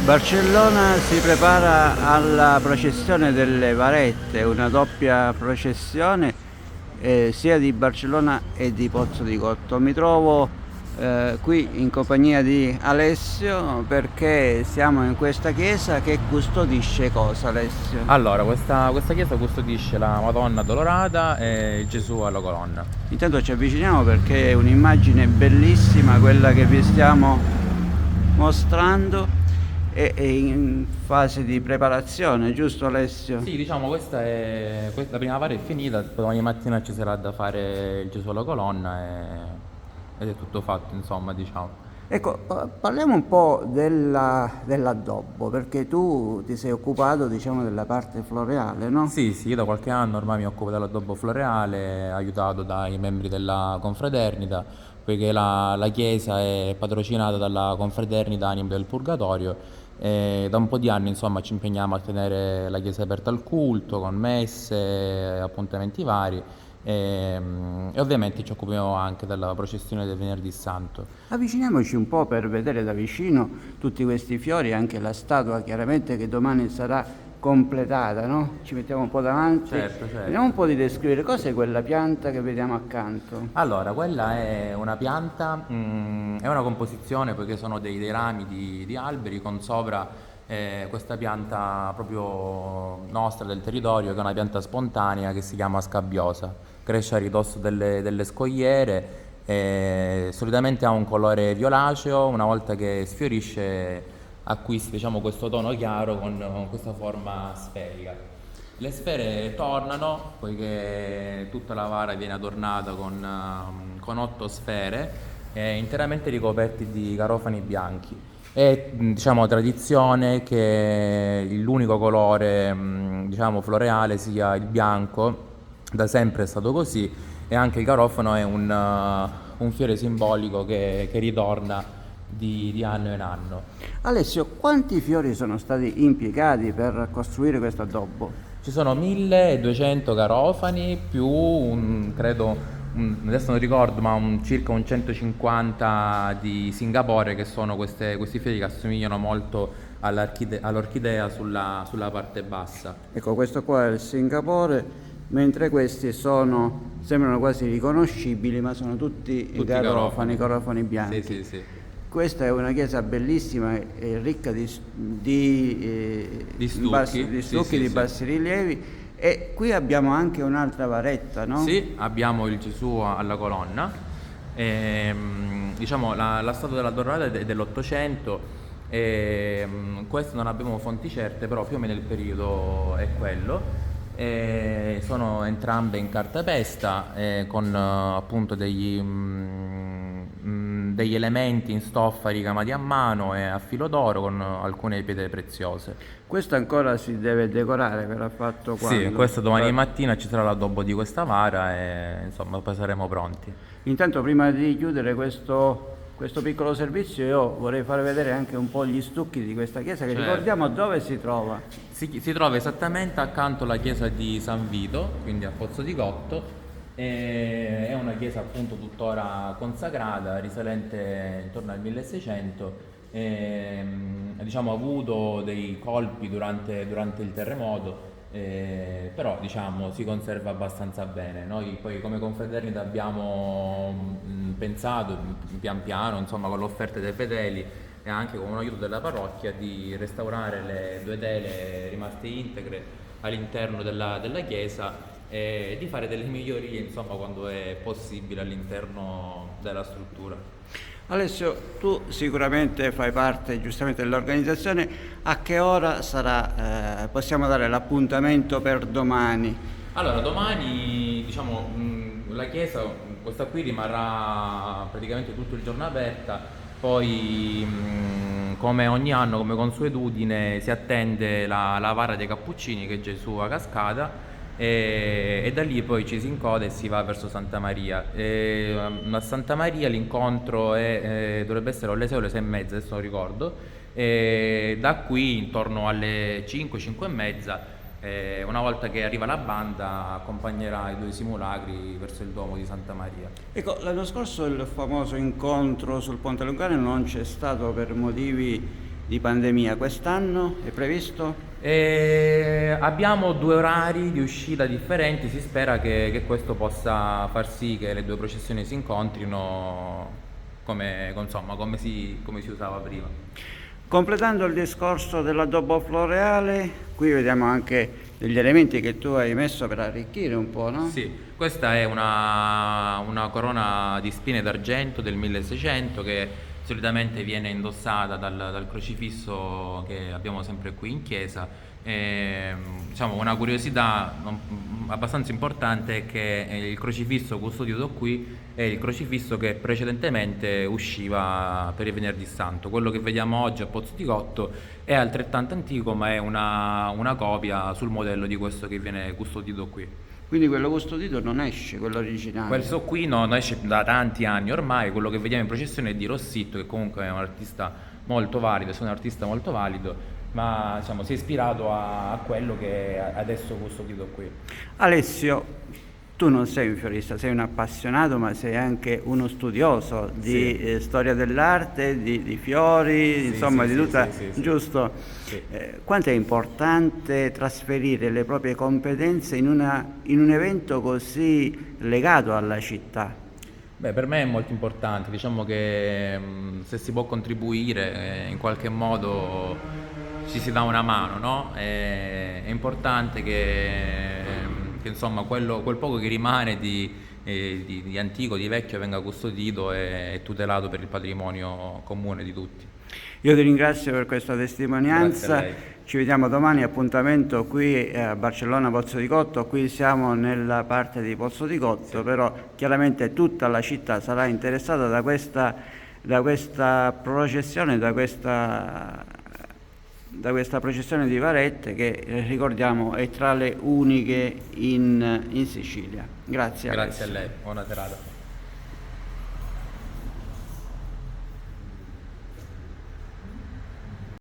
Barcellona si prepara alla processione delle Varette, una doppia processione sia di Barcellona e di Pozzo di Gotto. Mi trovo qui in compagnia di Alessio perché siamo in questa chiesa che custodisce cosa, Alessio? Allora, questa chiesa custodisce la Madonna Dolorata e Gesù alla colonna. Intanto ci avviciniamo perché è un'immagine bellissima quella che vi stiamo mostrando. È in fase di preparazione, giusto Alessio? Sì, diciamo, la prima parte è finita, domani mattina ci sarà da fare il Gesù alla colonna ed è tutto fatto, insomma, diciamo. Ecco, parliamo un po' dell'addobbo, perché tu ti sei occupato, diciamo, della parte floreale, no? Sì, sì, io da qualche anno ormai mi occupo dell'addobbo floreale, aiutato dai membri della confraternita, poiché la chiesa è patrocinata dalla confraternita Anime del Purgatorio e da un po' di anni, insomma, ci impegniamo a tenere la chiesa aperta al culto, con messe, appuntamenti vari e ovviamente ci occupiamo anche della processione del Venerdì Santo. Avviciniamoci un po' per vedere da vicino tutti questi fiori, anche la statua chiaramente che domani sarà completata, no? Ci mettiamo un po' davanti. Certo, certo. Vediamo un po' di descrivere cos'è quella pianta che vediamo accanto. Allora, quella è una pianta, è una composizione poiché sono dei rami di alberi con sopra questa pianta proprio nostra del territorio, che è una pianta spontanea che si chiama scabbiosa. Cresce a ridosso delle scogliere, solitamente ha un colore violaceo, una volta che sfiorisce acquista, diciamo, questo tono chiaro con questa forma sferica. Le sfere tornano poiché tutta la vara viene adornata con 8 sfere interamente ricoperti di garofani bianchi. È, diciamo, tradizione che l'unico colore, diciamo, floreale sia il bianco, da sempre è stato così, e anche il garofano è un fiore simbolico che ritorna di anno in anno. Alessio, quanti fiori sono stati impiegati per costruire questo addobbo? Ci sono 1200 garofani più credo, adesso non ricordo, ma circa un 150 di Singapore, che sono questi fiori che assomigliano molto all'orchidea sulla parte bassa. Ecco, questo qua è il Singapore, mentre questi sembrano quasi riconoscibili, ma sono tutti Tutti garofani bianchi. Sì, sì, sì. Questa è una chiesa bellissima e ricca di Stucchi. di Sì, stucchi, sì, di sì. bassi rilievi. E qui abbiamo anche un'altra varetta, no? Sì, abbiamo il Gesù alla colonna. Diciamo, la statua della Dorata è dell'800. Questo non abbiamo fonti certe, però più o meno il periodo è quello. Sono entrambe in cartapesta, con appunto degli elementi in stoffa ricamati a mano e a filo d'oro, con alcune pietre preziose. Questo ancora si deve decorare, verrà fatto Sì, quando? questo domani mattina ci sarà l'addobbo di questa vara e insomma poi saremo pronti. Intanto, prima di chiudere questo piccolo servizio, io vorrei far vedere anche un po' gli stucchi di questa chiesa, che Certo. ricordiamo dove si trova. Si trova esattamente accanto alla chiesa di San Vito, quindi a Pozzo di Gotto. È una chiesa appunto tuttora consacrata, risalente intorno al 1600. Diciamo, ha avuto dei colpi durante il terremoto, però diciamo si conserva abbastanza bene. Noi poi come confraternita abbiamo pensato pian piano, insomma, con l'offerta dei fedeli e anche con un aiuto della parrocchia, di restaurare le 2 tele rimaste integre all'interno della chiesa e di fare delle migliorie, insomma, quando è possibile all'interno della struttura. Alessio, tu sicuramente fai parte giustamente dell'organizzazione. A che ora sarà, possiamo dare l'appuntamento per domani? Allora, domani, diciamo, la chiesa, questa qui, rimarrà praticamente tutto il giorno aperta, poi come ogni anno, come consuetudine, si attende la vara dei Cappuccini, che è Gesù a Cascata, e da lì poi ci si incoda e si va verso Santa Maria. A Santa Maria l'incontro dovrebbe essere alle 6 o alle 6 e mezza, adesso non ricordo, e da qui intorno alle 5, 5 e mezza, una volta che arriva la banda, accompagnerà i 2 simulacri verso il Duomo di Santa Maria. Ecco, l'anno scorso il famoso incontro sul Ponte Lungano non c'è stato per motivi di pandemia. Quest'anno è previsto? Abbiamo 2 orari di uscita differenti, si spera che questo possa far sì che le 2 processioni si incontrino insomma, come si usava prima. Completando il discorso dell'addobbo floreale, qui vediamo anche degli elementi che tu hai messo per arricchire un po', no? Sì, questa è una corona di spine d'argento del 1600 che solitamente viene indossata dal crocifisso che abbiamo sempre qui in chiesa. Diciamo, una curiosità abbastanza importante è che il crocifisso custodito qui è il crocifisso che precedentemente usciva per il Venerdì Santo. Quello che vediamo oggi a Pozzo di Gotto è altrettanto antico, ma è una copia sul modello di questo che viene custodito qui. Quindi quello custodito non esce, quello originale. Questo qui non esce da tanti anni ormai, quello che vediamo in processione è di Rossitto, che comunque è un artista molto valido, è un artista molto valido, ma diciamo, si è ispirato a quello che è adesso custodito qui. Alessio, tu non sei un fiorista, sei un appassionato, ma sei anche uno studioso di storia dell'arte, di fiori, insomma di tutta... Giusto? Sì. Quanto è importante trasferire le proprie competenze in un evento così legato alla città? Beh, per me è molto importante, diciamo che se si può contribuire in qualche modo ci si dà una mano, no? È importante che, insomma quel poco che rimane di antico, di vecchio venga custodito e tutelato per il patrimonio comune di tutti. Io ti ringrazio per questa Grazie testimonianza, a lei. ci vediamo domani, appuntamento qui a Barcellona Pozzo di Gotto, qui siamo nella parte di Pozzo di Gotto, però chiaramente tutta la città sarà interessata da questa processione, da questa processione di varette che ricordiamo è tra le uniche in Sicilia. Grazie. Grazie a Alessio. lei, buona serata.